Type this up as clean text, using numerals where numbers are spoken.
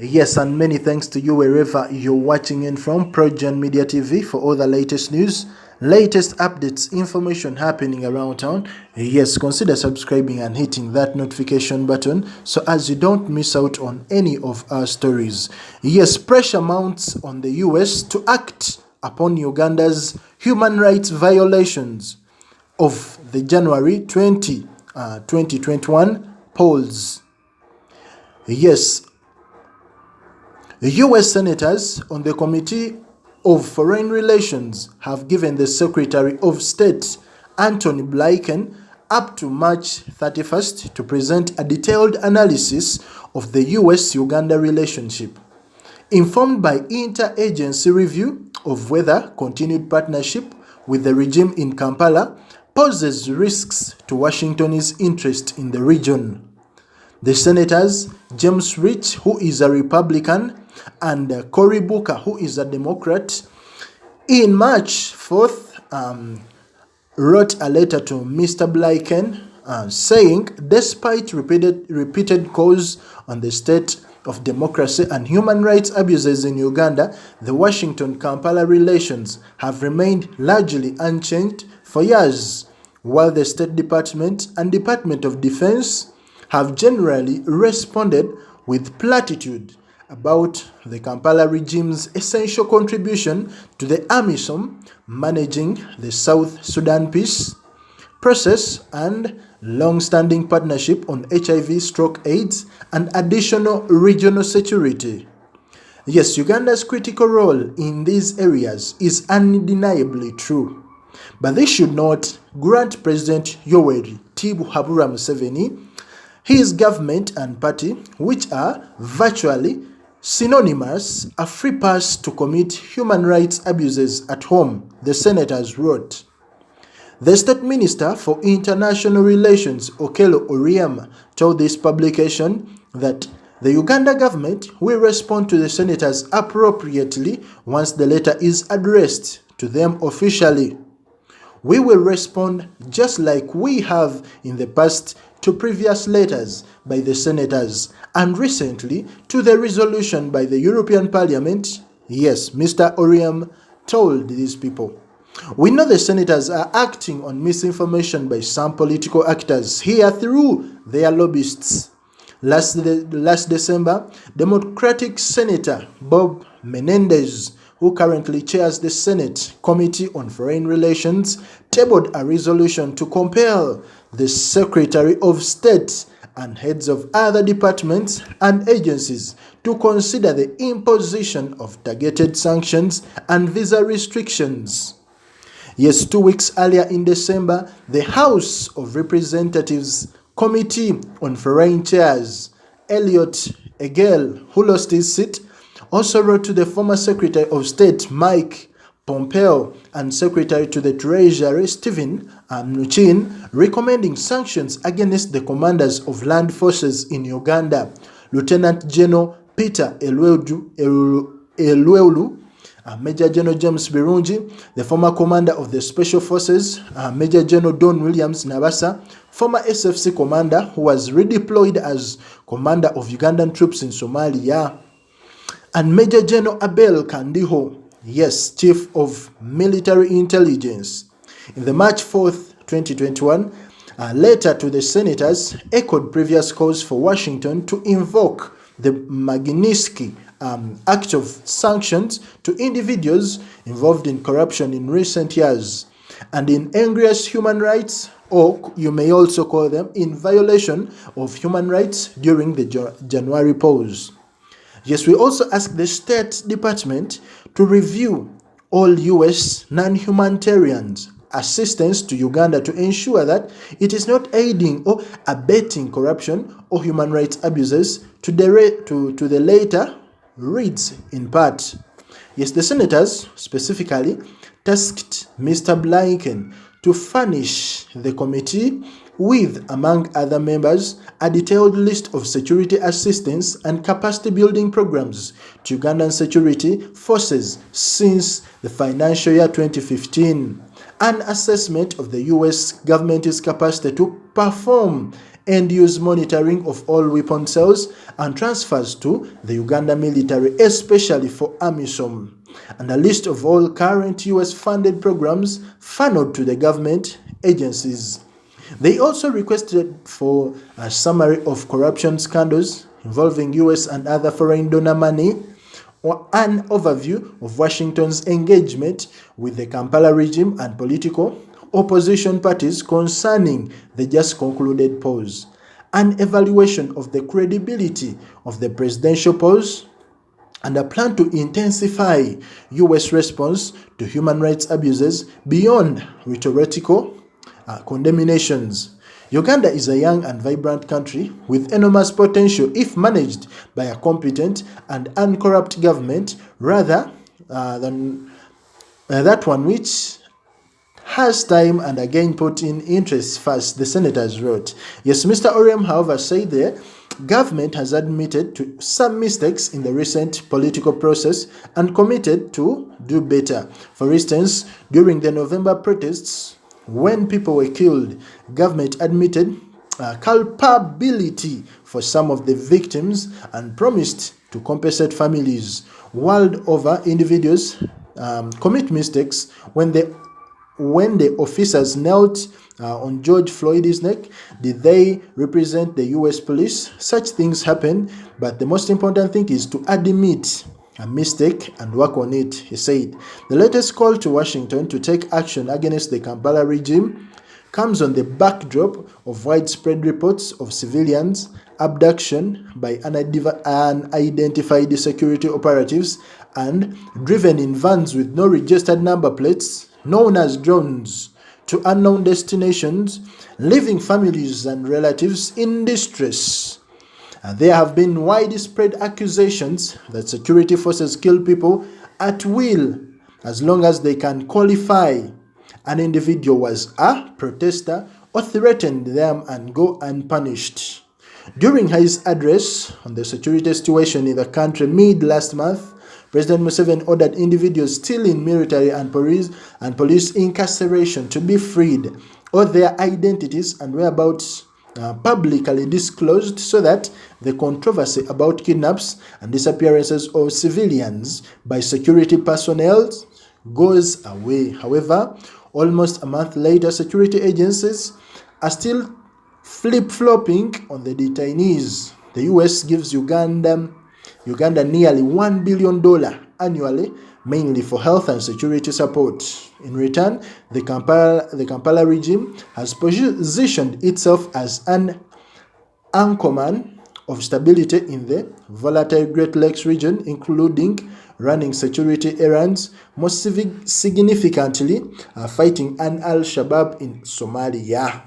Yes, and many thanks to you wherever you're watching in from Progen Media TV for all the latest news, latest updates, information happening around town. Yes, consider subscribing and hitting that notification button so as you don't miss out on any of our stories. Yes, pressure mounts on the US to act upon Uganda's human rights violations of the January 2021 polls. Yes, the US senators on the Committee of Foreign Relations have given the Secretary of State, Antony Blinken, up to March 31st to present a detailed analysis of the US-Uganda relationship, informed by interagency review of whether continued partnership with the regime in Kampala poses risks to Washington's interest in the region. The senators, James Risch, who is a Republican, and Cory Booker, who is a Democrat, in March 4th, wrote a letter to Mr. Blinken saying, despite repeated calls on the state of democracy and human rights abuses in Uganda, the Washington-Kampala relations have remained largely unchanged for years, while the State Department and Department of Defense have generally responded with platitude about the Kampala regime's essential contribution to the Amisom managing the South Sudan peace process and long-standing partnership on HIV/AIDS and additional regional security. Yes, Uganda's critical role in these areas is undeniably true, but this should not grant President Yoweri Museveni, his government and party, which are virtually synonymous, a free pass to commit human rights abuses at home, the senators wrote. The State Minister for International Relations, Okello Oryem, told this publication that the Uganda government will respond to the senators appropriately once the letter is addressed to them officially. We will respond just like we have in the past to previous letters by the senators and recently to the resolution by the European Parliament. Yes, Mr. Oryem told these people. We know the senators are acting on misinformation by some political actors here through their lobbyists. Last December, Democratic Senator Bob Menendez, who currently chairs the Senate Committee on Foreign Relations, tabled a resolution to compel the Secretary of State and heads of other departments and agencies to consider the imposition of targeted sanctions and visa restrictions. Yes, 2 weeks earlier in December, the House of Representatives Committee on Foreign Affairs, Elliot Egel, who lost his seat, also wrote to the former Secretary of State Mike Pompeo and Secretary to the Treasury Stephen Mnuchin, recommending sanctions against the commanders of land forces in Uganda, Lieutenant General Peter Elwelu, Major General James Birungi, the former commander of the Special Forces, Major General Don Williams Nabasa, former SFC commander who was redeployed as commander of Ugandan troops in Somalia, and Major General Abel Kandiho, yes, Chief of Military Intelligence. In the March 4th, 2021, a letter to the senators echoed previous calls for Washington to invoke the Magnitsky Act of sanctions to individuals involved in corruption in recent years and in egregious human rights, or you may also call them in violation of human rights during the January polls. Yes, we also asked the State Department to review all U.S. non-humanitarian assistance to Uganda to ensure that it is not aiding or abetting corruption or human rights abuses. To the later reads in part. Yes, the senators specifically tasked Mr. Blinken to furnish the committee with, among other members, a detailed list of security assistance and capacity building programs to Ugandan security forces since the financial year 2015, an assessment of the U.S. government's capacity to perform end-use monitoring of all weapon sales, and transfers to the Uganda military, especially for Amisom, and a list of all current US-funded programs funneled to the government agencies. They also requested for a summary of corruption scandals involving US and other foreign donor money, or an overview of Washington's engagement with the Kampala regime and political opposition parties concerning the just concluded pause, an evaluation of the credibility of the presidential pause, and a plan to intensify US response to human rights abuses beyond rhetorical condemnations. Uganda is a young and vibrant country with enormous potential if managed by a competent and uncorrupt government rather than that one which has time and again put in interests first, the senators wrote. Yes, Mr. Oriam, however, said the government has admitted to some mistakes in the recent political process and committed to do better. For instance, during the November protests, when people were killed, government admitted culpability for some of the victims and promised to compensate families. World over, individuals commit mistakes when the officers knelt on George Floyd's neck. Did they represent the US police? Such things happen, but the most important thing is to admit a mistake and work on it, he said. The latest call to Washington to take action against the Kampala regime comes on the backdrop of widespread reports of civilians abduction by unidentified security operatives and driven in vans with no registered number plates, known as drones, to unknown destinations, leaving families and relatives in distress. And there have been widespread accusations that security forces kill people at will as long as they can qualify an individual was a protester or threatened them and go unpunished. During his address on the security situation in the country mid-last month, President Museveni ordered individuals still in military and police incarceration to be freed, or their identities and whereabouts publicly disclosed so that the controversy about kidnaps and disappearances of civilians by security personnel goes away. However, almost a month later, security agencies are still flip-flopping on the detainees. The US gives Uganda nearly $1 billion annually, mainly for health and security support. In return, the Kampala regime has positioned itself as an anchorman of stability in the volatile Great Lakes region, including running security errands, most significantly fighting an Al-Shabaab in Somalia.